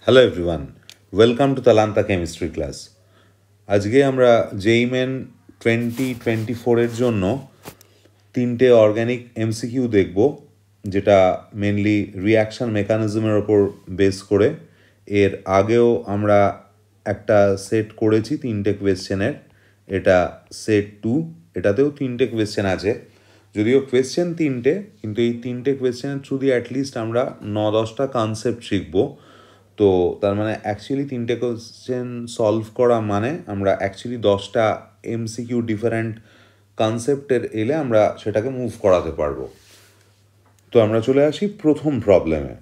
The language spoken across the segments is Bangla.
হ্যালো এভরিওয়ান, ওয়েলকাম টু তালান্তা কেমিস্ট্রি ক্লাস। আজকে আমরা জেইমেন 2024-এর জন্য 3টে অর্গ্যানিক এমসিকিউ দেখব, যেটা মেনলি রিয়াকশান মেকানিজমের ওপর বেস করে। এর আগেও আমরা একটা সেট করেছি 3টে কোয়েশ্চেনের, এটা সেট 2, এটাতেও 3টে কোয়েশ্চেন আছে। যদিও কোয়েশ্চেন 3টে, কিন্তু এই 3টে কোয়েশ্চেনের থ্রু দিয়ে অ্যাটলিস্ট আমরা 9-10টা কনসেপ্ট শিখবো। তো তার মানে অ্যাকচুয়ালি 3টে কোয়েশ্চেন সলভ করা মানে আমরা অ্যাকচুয়ালি 10টা এমসিকিউ ডিফারেন্ট কনসেপ্টের এলে আমরা সেটাকে মুভ করাতে পারবো। তো আমরা চলে আসি প্রথম প্রবলেমে।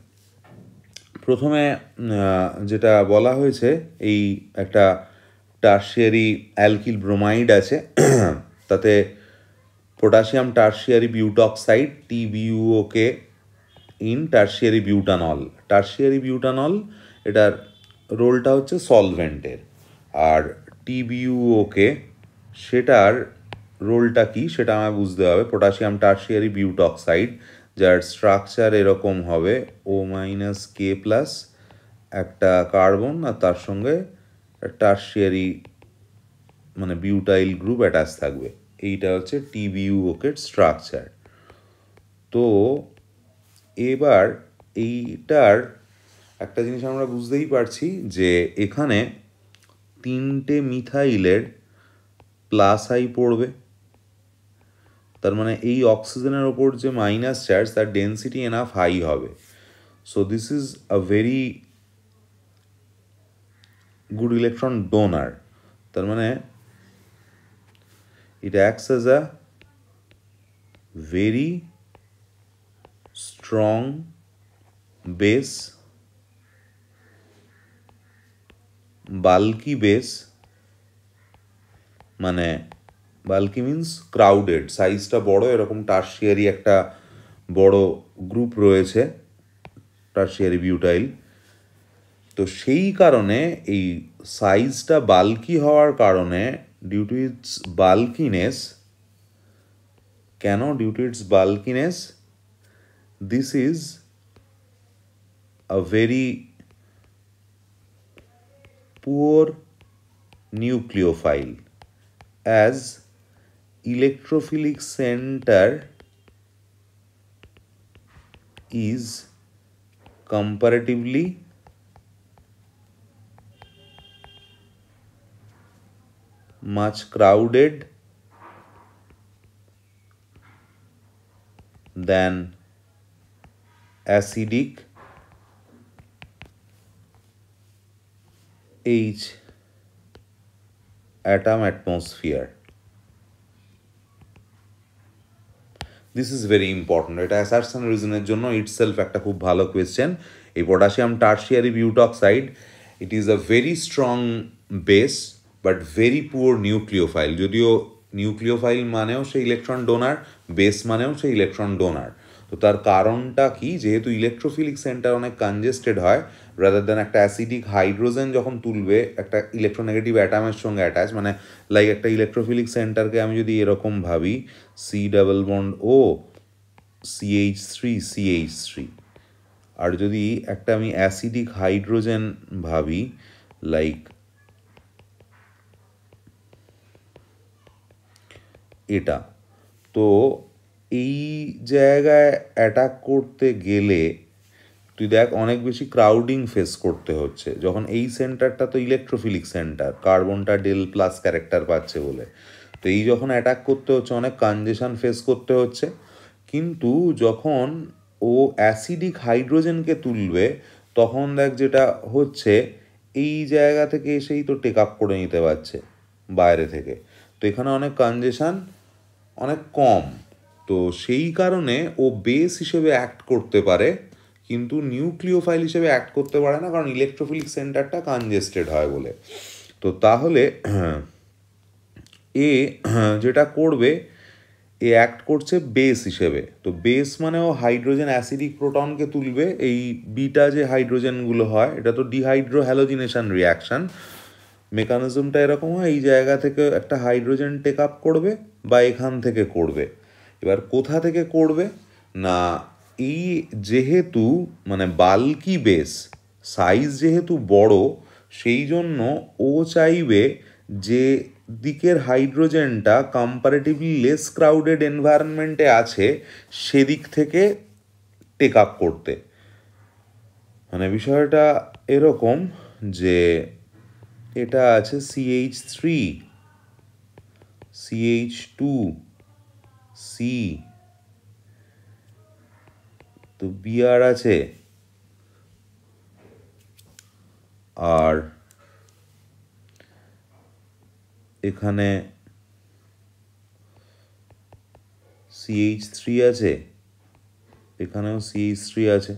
প্রথমে যেটা বলা হয়েছে, এই একটা টার্সিয়ারি অ্যালকিল ব্রোমাইড আছে, তাতে potassium tertiary butoxide TBUOK in tertiary butanol. Tertiary butanol এটার রোলটা হচ্ছে সলভেন্টের, আর TBUOK সেটার রোলটা কি সেটা আমায় বুঝতে হবে। পটাশিয়াম টার্সিয়ারি বিউটক্সাইড, যার স্ট্রাকচার এরকম হবে O-K+, একটা কার্বন আর তার সঙ্গে টার্সিয়ারি মানে বিউটাইল গ্রুপ অ্যাটাচ থাকবে। এইটা হচ্ছে TBUOK-এর স্ট্রাকচার। তো এবার এইটার একটা জিনিস আমরা বুঝতেই পারছি যে এখানে 3টে মিথাইলের প্লাস আই পড়বে, তার মানে এই অক্সিজেনের ওপর যে মাইনাস চার্জ তার ডেন্সিটি এনাফ হাই হবে। So this is a very good electron donor. তার মানে it acts as a very strong base, bulky base, মানে বাল্কি মিন্স ক্রাউডেড, সাইজটা বড়, এরকম টার্সিয়ারি একটা বড় গ্রুপ রয়েছে টার্সিয়ারি বিউটাইল। তো সেই কারণে এই সাইজটা বাল্কি হওয়ার কারণে ডিউ টু ইটস বাল্কিনেস, কেন due to its bulkiness, this is a very poor nucleophile, as electrophilic center is comparatively much crowded than acidic H atom atmosphere. This is very important. এটা অ্যাসারশন রিজনের জন্য ইটসেলফ একটা খুব ভালো কোয়েশ্চেন। এই potassium tertiary butoxide, it is a very strong base but very poor nucleophile. যদিও নিউক্লিওফাইল মানেও সে ইলেকট্রন ডোনার, বেস মানেও সে ইলেকট্রন ডোনার। তো তার কারণটা কি, যেহেতু ইলেকট্রোফিলিক সেন্টার অনেক কনজেস্টেড হয়, রাদার দ্যান একটা অ্যাসিডিক হাইড্রোজেন যখন তুলবে একটা ইলেকট্রোনেগেটিভ অ্যাটামের সঙ্গে অ্যাটাচ, মানে লাইক একটা ইলেকট্রোফিলিক সেন্টারকে আমি যদি এরকম ভাবি C+O CH3, আর যদি একটা আমি অ্যাসিডিক হাইড্রোজেন ভাবি লাইক এটা, তো এই জায়গায় অ্যাটাক করতে গেলে তুই দেখ অনেক বেশি ক্রাউডিং ফেস করতে হচ্ছে। যখন এই সেন্টারটা তো ইলেকট্রোফিলিক সেন্টার, কার্বনটা del+ ক্যারেক্টার পাচ্ছে বলে, তো এই যখন অ্যাটাক করতে হচ্ছে অনেক কনজেশন ফেস করতে হচ্ছে। কিন্তু যখন ও অ্যাসিডিক হাইড্রোজেনকে তুলবে তখন দেখ যেটা হচ্ছে, এই জায়গা থেকে এসেই তো টেক আপ করে নিতে পারছে বাইরে থেকে, তো এখানে অনেক কনজেশন অনেক কম। তো সেই কারণে ও বেস হিসেবে অ্যাক্ট করতে পারে, কিন্তু নিউক্লিওফাইল হিসেবে অ্যাক্ট করতে পারে না, কারণ ইলেকট্রোফিলিক সেন্টারটা কনজেস্টেড হয় বলে। তো তাহলে এ যেটা করবে, এ অ্যাক্ট করছে বেস হিসেবে। তো বেস মানে ও হাইড্রোজেন অ্যাসিডিক প্রোটনকে তুলবে। এই বিটা যে হাইড্রোজেনগুলো হয়, এটা তো ডিহাইড্রো হ্যালোজিনেশন রিয়াকশান, মেকানিজমটা এরকম হয়, এই জায়গা থেকে একটা হাইড্রোজেন টেক আপ করবে বা এখান থেকে করবে। এবার কোথা থেকে করবে না, এই যেহেতু মানে বাল্কি বেস, সাইজ যেহেতু বড় সেই জন্য ও চাইবে যে দিকের হাইড্রোজেনটা কম্পারেটিভলি লেস ক্রাউডেড এনভায়রনমেন্টে আছে সেদিক থেকে টেক আপ করতে। মানে বিষয়টা এরকম যে এটা আছে CH3, CH2, C, তো Br আছে, আর এখানে CH3 আছে, এখানেও CH3 আছে।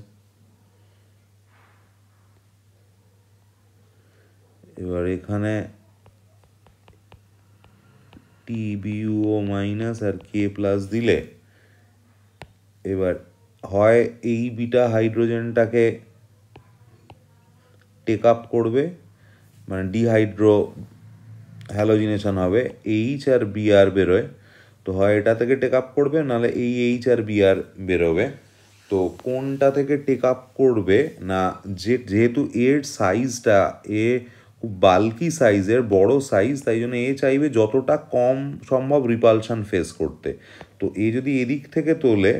এবার এখানে TBuO মাইনাস আর K প্লাস দিলে এবার হয় এই বিটা হাইড্রোজেনটাকে টেক আপ করবে, মানে ডিহাইড্রো হ্যালোজিনেশন হবে, এইচ আর বিআর বেরোয়, তো হয় এটা থেকে টেক আপ করবে নাহলে এই এইচ আর বিআর বেরোবে। তো কোনটা থেকে টেক আপ করবে না, যেহেতু এর সাইজটা খুব বাল্কি সাইজের, বড় সাইজ, তাই জন্য চাইবে যতটা কম সম্ভব রিপালশন ফেস করতে। তো যদি এদিক থেকে তোলে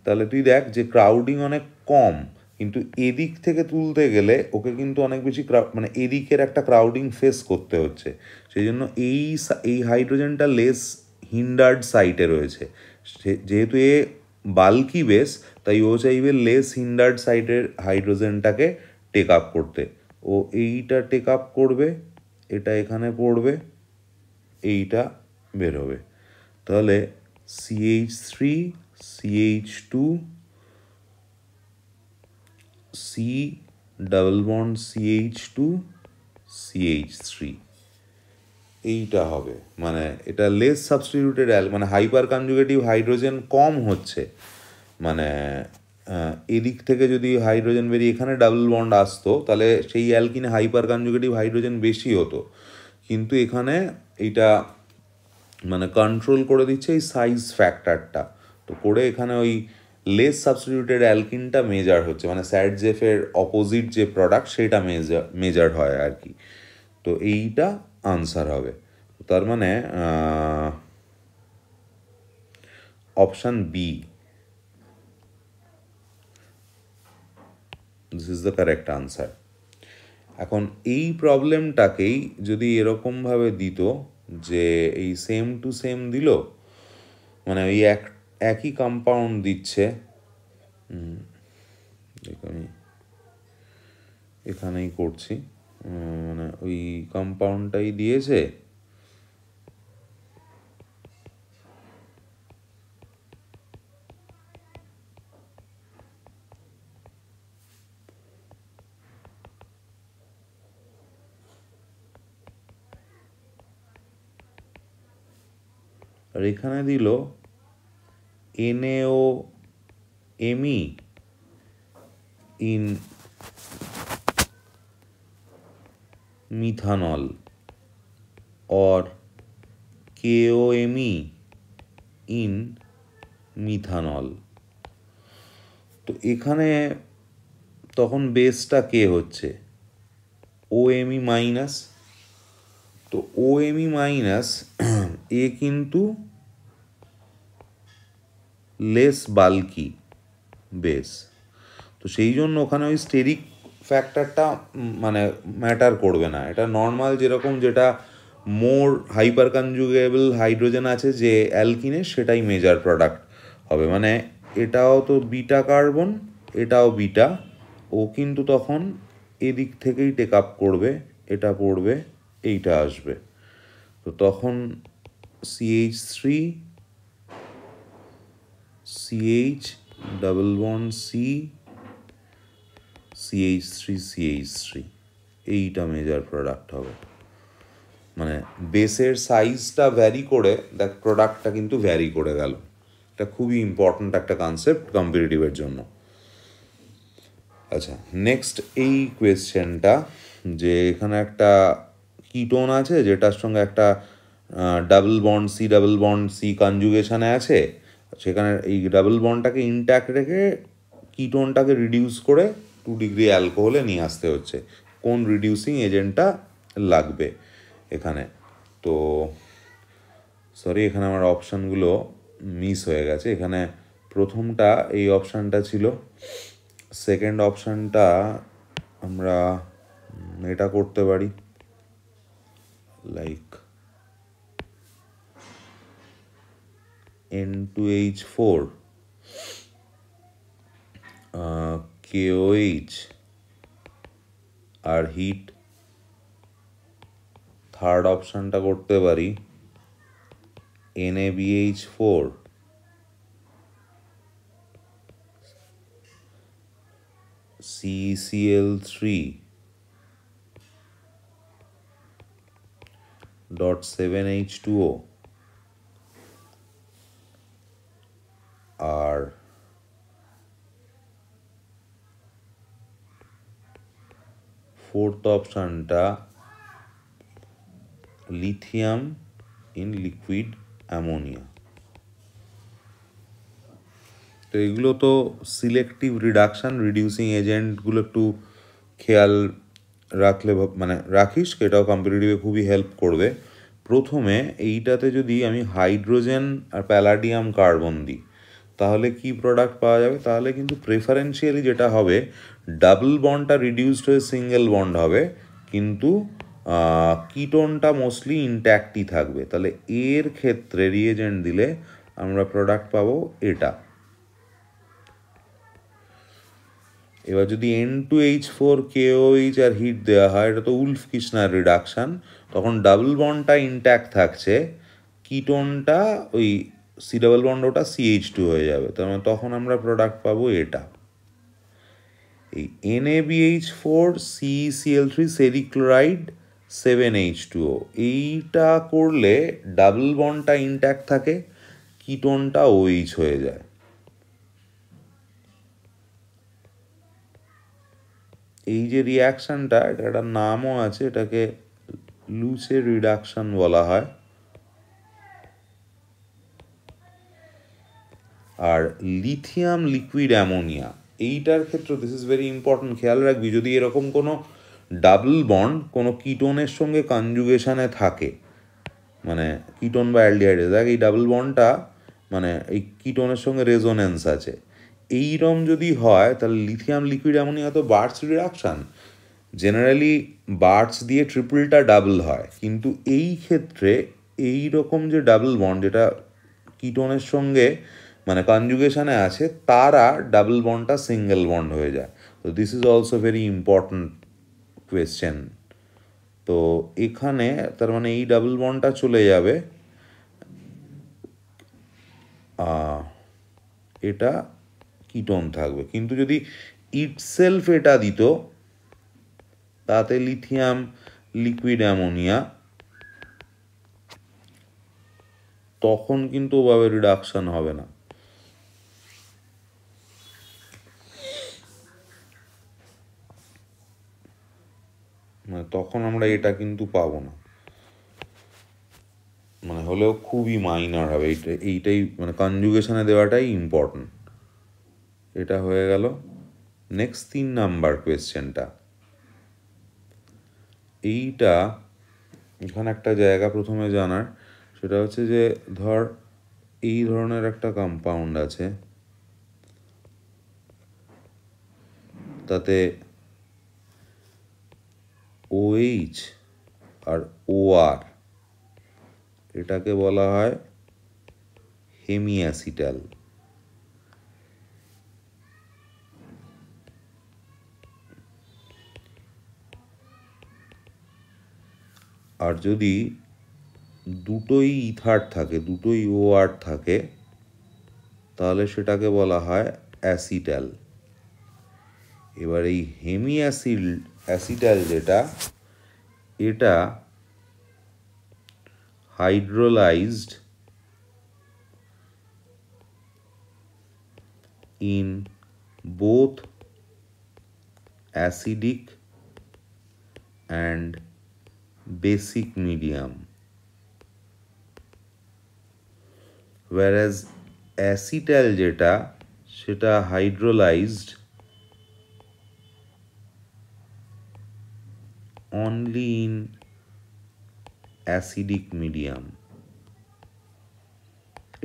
তাহলে তুই দেখ যে ক্রাউডিং অনেক কম, কিন্তু এদিক থেকে তুলতে গেলে ওকে কিন্তু অনেক বেশি মানে এদিকের একটা ক্রাউডিং ফেস করতে হচ্ছে। সেই জন্য এই হাইড্রোজেনটা লেস হিন্ডার্ড সাইটে রয়েছে, যেহেতু বাল্কি বেস, তাই ও চাইবে লেস হিন্ডার্ড সাইটের হাইড্রোজেনটাকে টেক আপ করতে। ও এইটা টেক আপ করবে, এটা এখানে পড়বে, এইটা বেরোবে। তাহলে CH3, CH2, C double bond CH2, CH3, এইটা হবে। মানে এটা লেস সাবস্টিটিউটেড মানে হাইপার কনজুগেটিভ হাইড্রোজেন কম হচ্ছে, মানে এদিক থেকে যদি হাইড্রোজেন বেরিয়ে এখানে ডাবল বন্ড আসতো তাহলে সেই অ্যালকিনে হাইপার কনজুগেটিভ হাইড্রোজেন বেশি হতো, কিন্তু এখানে এইটা মানে কন্ট্রোল করে দিচ্ছে এই সাইজ ফ্যাক্টরটা, তো করে এখানে ওই লেস সাবস্টিটিউটেড অ্যালকিনটা মেজার হচ্ছে, মানে স্যাডজেফের অপোজিট যে প্রোডাক্ট সেটা মেজার হয় আর কি। তো এইটা আনসার হবে। তার মানে option B, this is the correct answer. এখন এই প্রবলেমটাকেই যদি এরকমভাবে দিত যে এই সেম টু সেম দিল, মানে ওই একই কম্পাউন্ড দিচ্ছে, আমি এখানেই করছি, মানে ওই কম্পাউন্ডটাই দিয়েছে, আর এখানে দিল NaOMe in methanol or KOMe in methanol। তো এখানে তখন বেসটা কে হচ্ছে, OMe মাইনাস, তো OMe মাইনাস কিন্তু লেস বাল্কি বেস, তো সেই জন্য ওখানে ওই স্টেরিক ফ্যাক্টরটা মানে ম্যাটার করবে না। এটা নর্মাল যেরকম যেটা মোর হাইপার কনজুগেবল হাইড্রোজেন আছে যে অ্যালকিনে, সেটাই মেজার প্রোডাক্ট হবে। মানে এটাও তো বিটা কার্বন, এটাও বিটা, ও কিন্তু তখন এদিক থেকেই টেক আপ করবে, এটা পড়বে, এইটা আসবে, তো তখন CH3, CH double bond C, CH3, CH3, এইটা মেজার প্রোডাক্ট হবে। মানে বেসের সাইজটা ভ্যারি করে দেখ, প্রোডাক্টটা কিন্তু ভ্যারি করে গেল। এটা খুবই ইম্পর্ট্যান্ট একটা কনসেপ্ট কম্পিটিটিভের জন্য। আচ্ছা, নেক্সট এই কোয়েশ্চেনটা, যে এখানে একটা কিটোন আছে যেটার সঙ্গে একটা ডাবল বন্ড সি কনজুগেশনে আছে, সেখানে এই ডাবল বন্ডটাকে ইনট্যাক্ট রেখে কিটোনটাকে রিডিউস করে 2 ডিগ্রি অ্যালকোহলে নিয়ে আসতে হচ্ছে। কোন রিডিউসিং এজেন্টটা লাগবে এখানে। তো সরি, এখানে আমার অপশানগুলো মিস হয়ে গেছে। এখানে প্রথমটা এই অপশানটা ছিল, সেকেন্ড অপশানটা আমরা এটা করতে পারি, লাইক N2H4 KOH আর হিট। থার্ড অপশানটা করতে পারি NaBH4 CCl3.7H2O আর ফোর্থ অপশানটা লিথিয়াম ইন লিকুইড অ্যামোনিয়া। তো এগুলো তো সিলেক্টিভ রিডাকশান, রিডিউসিং এজেন্টগুলো একটু খেয়াল রাখলে মানে রাখিস, এটাও কম্পিটিটিভে খুবই হেল্প করবে। প্রথমে এইটাতে যদি আমি হাইড্রোজেন আর প্যালাডিয়াম কার্বন দিই তাহলে কি প্রোডাক্ট পাওয়া যাবে? তাহলে কিন্তু প্রেফারেন্সিয়ালি যেটা হবে, ডাবল বন্ডটা রিডিউসড হয়ে সিঙ্গেল বন্ড হবে, কিন্তু কিটোনটা মোস্টলি ইনট্যাক্টই থাকবে। তাহলে এর ক্ষেত্রে রিএজেন্ট দিলে আমরা প্রোডাক্ট পাবো এটা। এবার যদি N2H4 KOH আর হিট দেওয়া হয়, এটা তো উলফ কিসনার রিডাকশান, তখন ডাবল বন্ডটা ইনট্যাক্ট থাকছে, কিটোনটা ওই সি ডাবল বন্ড ওটা CH2 হয়ে যাবে। তার মানে তখন আমরা প্রোডাক্ট পাবো এটা। এই NaBH4 CeCl3 সেরিক্লোরাইড 7H2O, এইটা করলে ডাবল বন্ডটা ইনট্যাক্ট থাকে, কিটোনটা OH হয়ে যায়। এই যে রিয়াকশানটা, এটা একটা নামও আছে, এটাকে লুসে রিডাকশান বলা হয়। আর লিথিয়াম লিকুইড অ্যামোনিয়া, এইটার ক্ষেত্রে দিস ইজ ভেরি ইম্পর্টেন্ট, খেয়াল রাখবি যদি এরকম কোনো ডাবল বন্ড কোনো কিটোনের সঙ্গে কনজুগেশনে থাকে, মানে কিটোন বা অ্যালডিহাইড, দেখ এই ডাবল বন্ডটা মানে এই কিটোনের সঙ্গে রেজোনেন্স আছে, এইরকম যদি হয় তাহলে লিথিয়াম লিকুইড অ্যামোনিয়া তো বার্টস রিডাকশান, জেনারেলি বার্টস দিয়ে ট্রিপলটা ডাবল হয়, কিন্তু এই ক্ষেত্রে এই রকম যে ডাবল বন্ড যেটা কিটোনের সঙ্গে মানে কনজুগেশনে আছে, তারা ডাবল বন্ডটা সিঙ্গেল বন্ড হয়ে যায়। তো this is also very important question. তো এখানে তার মানে এই ডাবল বন্ডটা চলে যাবে, এটা কিটোন থাকবে। কিন্তু যদি ইটসেলফ এটা দিত, তাতে লিথিয়াম লিকুইড অ্যামোনিয়া, তখন কিন্তু ওভাবে রিডাকশন হবে না। মানে তখন আমরা এটা কিন্তু পাবো না, মানে হলেও খুবই মাইনর হবে। এইটাই মানে কনজুগেশনে দেওয়াটাই ইম্পর্টেন্ট। এটা হয়ে গেল। নেক্সট 3 নাম্বার কোয়েশ্চেনটা, এইটা এখানে একটা জায়গা প্রথমে জানার, সেটা হচ্ছে যে ধর এই ধরনের একটা কম্পাউন্ড আছে, তাতে OH আর OR, এটাকে বলা হয় হেমিঅ্যাসিটাল। আর যদি দুটোই ইথার থাকে, দুটোই OR থাকে, তাহলে সেটাকে বলা হয় অ্যাসিটাল। এবার এই অ্যাসিটাল যেটা, এটা hydrolysed in both acidic and basic medium, whereas acetal যেটা, সেটা hydrolysed only in acidic medium.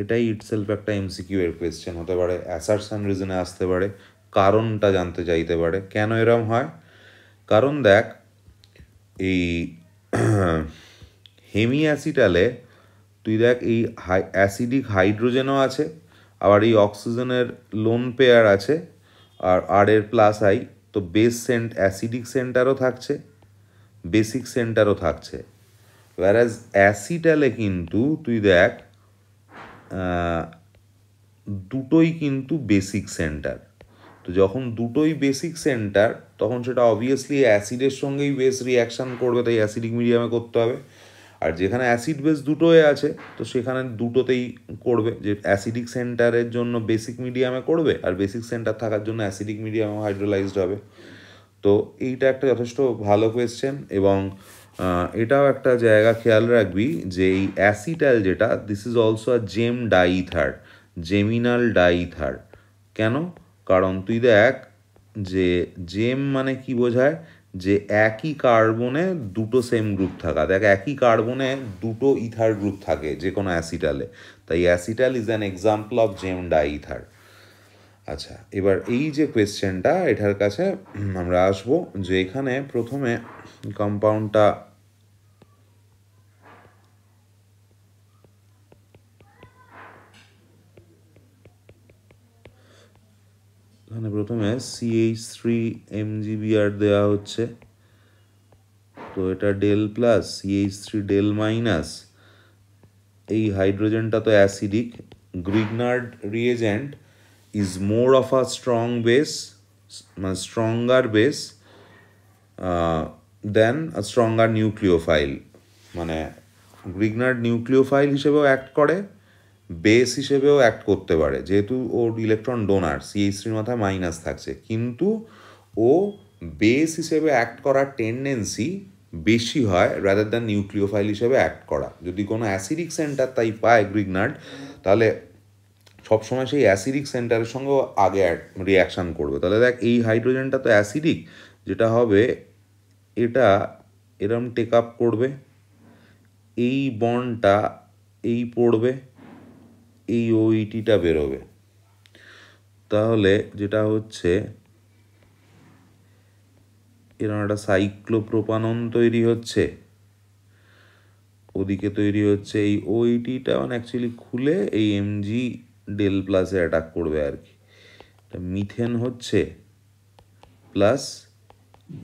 এটাই ইটসেলফ একটা এমসিকিউ এর কোয়েশ্চেন হতে পারে, অ্যাসারশন রিজনে আসতে পারে, কারণটা জানতে চাইতে পারে কেন এরম হয়। কারণ দেখ, এই হেমি অ্যাসিটালে তুই দেখ এই অ্যাসিডিক হাইড্রোজেনও আছে, আবার এই অক্সিজেনের লোন পেয়ার আছে, আর আর এর প্লাস আই, তো বেস অ্যাসিডিক সেন্টারও থাকছে, বেসিক সেন্টারও থাকছে। whereas অ্যাসিটালে কিন্তু তুই দেখ দুটোই কিন্তু বেসিক সেন্টার। তো যখন দুটোই বেসিক সেন্টার তখন সেটা অবভিয়াসলি অ্যাসিডের সঙ্গেই বেস রিয়াকশান করবে, তাই অ্যাসিডিক মিডিয়ামে করতে হবে। আর যেখানে অ্যাসিড বেস দুটোই আছে তো সেখানে দুটোতেই করবে, যে অ্যাসিডিক সেন্টারের জন্য বেসিক মিডিয়ামে করবে, আর বেসিক সেন্টার থাকার জন্য অ্যাসিডিক মিডিয়ামে হাইড্রোলাইজড হবে। তো এইটা একটা যথেষ্ট ভালো কোয়েশ্চেন। এবং এটাও একটা জায়গা খেয়াল রাখবি যে এই অ্যাসিটাল যেটা, দিস ইজ অলসো আ জেম ডাইথার, জেমিনাল ডাইথার। কেন? কারণ তুই দেখ যে জেম মানে কি বোঝায়, যে একই কার্বনে দুটো সেম গ্রুপ থাকা। দেখ একই কার্বনে দুটো ইথার গ্রুপ থাকে যে কোনো অ্যাসিটালে, তাই acetal is an example of gem diether. আচ্ছা, এবার এই যে কোয়েশ্চেনটা, এটার কাছে আমরা আসবো যে এখানে প্রথমে কম্পাউন্ডটা এখানে প্রথমে CH3 MgBr দেওয়া হচ্ছে, তো এটা del plus CH3 del minus, এই হাইড্রোজেনটা তো acidic, Grignard reagent is more of a strong base, মানে stronger base than a stronger nucleophile. মানে গ্রিগনার্ড নিউক্লিওফাইল হিসেবেও অ্যাক্ট করে, বেস হিসেবেও অ্যাক্ট করতে পারে, যেহেতু ওর ইলেকট্রন ডোনার CH3 মাথায় মাইনাস থাকছে, কিন্তু ও বেস হিসেবে অ্যাক্ট করার টেন্ডেন্সি বেশি হয় রাদার দ্যান নিউক্লিওফাইল হিসেবে অ্যাক্ট করা। যদি কোনো অ্যাসিডিক সেন্টার তাই পায় গ্রিগনার্ড, তাহলে সবসময় সেই অ্যাসিডিক সেন্টারের সঙ্গেও আগে রিয়াকশান করবে। তাহলে দেখ এই হাইড্রোজেনটা তো অ্যাসিডিক, যেটা হবে এটা এরম টেক আপ করবে, এই বন্ডটা এই পড়বে, এই ওইটিটা বেরোবে, তাহলে যেটা হচ্ছে এরকম একটা সাইক্লোপ্রোপানন তৈরি হচ্ছে, ওদিকে তৈরি হচ্ছে এই ওইটিটা, মানে অ্যাকচুয়ালি খুলে এই Mg ডেল প্লাসে অ্যাটাক করবে আর কি, এটা মিথেন হচ্ছে প্লাস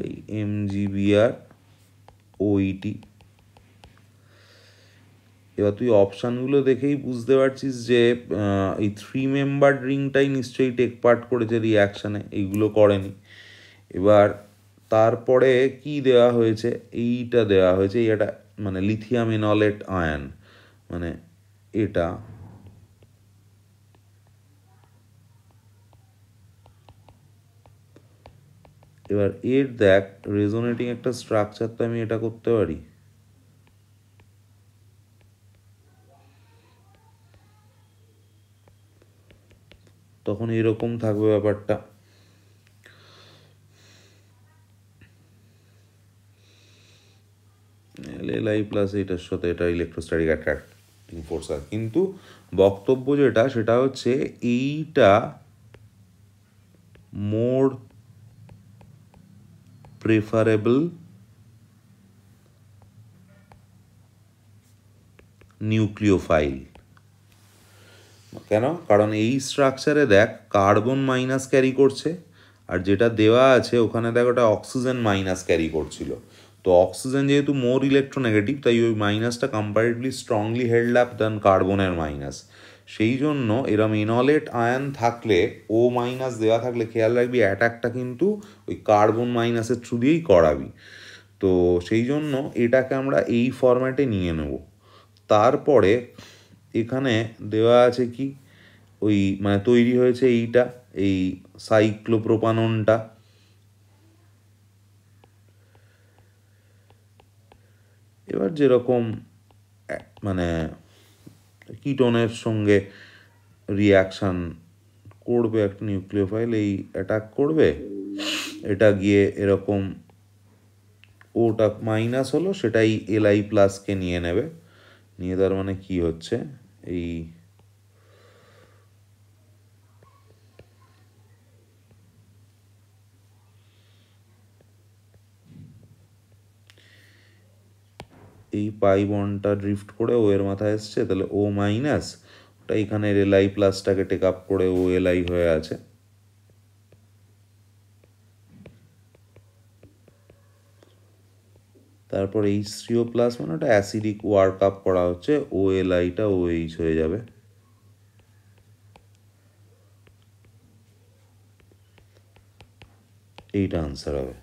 এই MgBr ওইটি। এবার তুই অপশানগুলো দেখেই বুঝতে পারছিস যে এই 3 মেম্বার রিংটাই নিশ্চয়ই টেক পার্ট করেছে রিয়াকশানে, এইগুলো করেনি। এবার তারপরে কি দেওয়া হয়েছে, এইটা দেওয়া হয়েছে, এটা মানে লিথিয়াম এনলেট আয়ন, মানে এটা এবার এর দেখ রেজোনেটিং একটা স্ট্রাকচার, তো আমি এটা করতে পারি, তখন এরকম থাকবে ব্যাপারটা। Li প্লাস এটার সাথে এটা ইলেকট্রোস্ট্যাটিক অ্যাট্রাক্টিং ফোর্স আছে, কিন্তু বক্তব্য যেটা সেটা হচ্ছে এইটা মোর প্রেফারেবল নিউক্লিওফাইল। কেন? কারণ এই স্ট্রাকচারে দেখ কার্বন মাইনাস ক্যারি করছে, আর যেটা দেওয়া আছে ওখানে দেখ ওটা অক্সিজেন মাইনাস ক্যারি করছিল। তো অক্সিজেন যেহেতু মোর ইলেকট্রোনেগেটিভ, তাই ওই মাইনাসটা কম্পারেটিভলি স্ট্রংলি হেল্ড আপ দেন কার্বনের মাইনাস। সেই জন্য এরম এনলেট আয়ন থাকলে, ও মাইনাস দেওয়া থাকলে, খেয়াল রাখবি অ্যাটাকটা কিন্তু ওই কার্বন মাইনাসের থ্রু দিয়েই করাবি। তো সেই জন্য এটাকে আমরা এই ফরম্যাটে নিয়ে নেব। তারপরে এখানে দেওয়া আছে কি, ওই মানে তৈরি হয়েছে এইটা, এই সাইক্লোপ্রোপাননটা। এবার যেরকম মানে কিটোনের সঙ্গে রিয়াকশান করবে একটা নিউক্লিওফাইল, এই অ্যাটাক করবে, এটা গিয়ে এরকম ওটা মাইনাস হলো, সেটাই এলআই প্লাসকে নিয়ে নেবে, নিয়ে তার মানে কি হচ্ছে, এই পাই বন্ডটা ড্রিফট করে ও এর মাথায় এসছে, তাহলে ও মাইনাস, ওটা এখানে এলআই প্লাসটাকে টেক আপ করে ও এলআই হয়ে আছে। তারপর H3O প্লাস মানে ওটা অ্যাসিডিক ওয়ার্ক আপ করা হচ্ছে, ও এলআইটা ও এইচ হয়ে যাবে। এইটা আনসার হবে।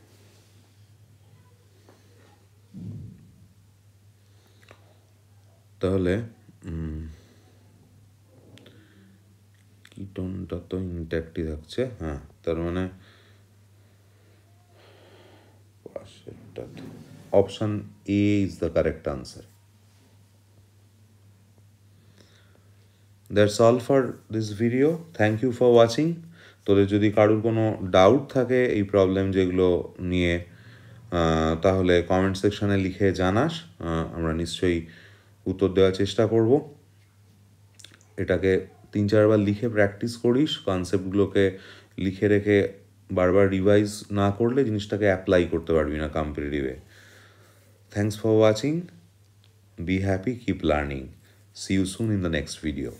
তাহলে কিটোনটা তো ইনট্যাক্টই থাকছে, হ্যাঁ, তার মানে option A is the correct answer. That's all for this video, thank you for watching. তোদের যদি কারোর কোনো ডাউট থাকে এই প্রবলেম যেগুলো নিয়ে, তাহলে কমেন্ট সেকশানে লিখে জানাস, আমরা নিশ্চয়ই উত্তর দেওয়ার চেষ্টা করব। এটাকে 3-4বার লিখে প্র্যাকটিস করিস, কনসেপ্টগুলোকে লিখে রেখে বারবার রিভাইজ না করলে জিনিসটাকে অ্যাপ্লাই করতে পারবি না কম্পিটিটিভে। Thanks for watching, be happy, keep learning, see you soon in the next video.